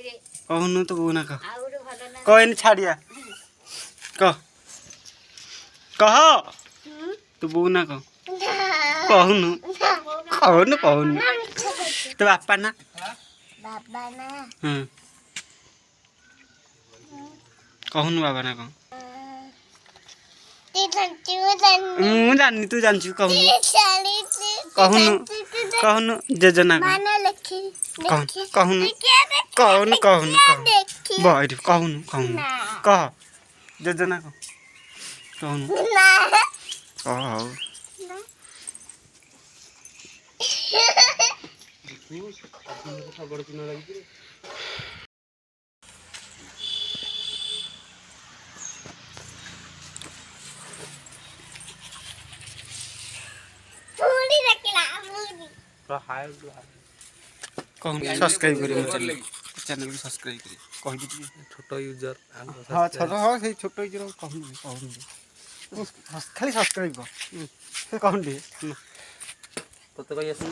कहनु तो बोना कह कहन छाड़िया कह कह तू बोना कह कहनु कहनु कहनु तो बापा ना हां कहनु बाबा ना कह ମୁଁ ଜାଣିନି ତୁ ଜାଣିଛୁ କହୁନୁ କହୁନୁ କହୁନୁ ଯୋଜନା କହୁନୁ କହୁନୁ କହୁନୁ କହୁନୁ ବଇଠି କହୁନୁ କହୁନୁ କହ ଯୋଜନା କହ କହୁନୁ କହ ହଉ सब्सक्राइब करी चैनल को सब्सक्राइब करी कहि दी छोटो यूजर हां छोटो हां से छोटो यूजर कहू खाली सब्सक्राइब कर से कहू दे तो कहि आसन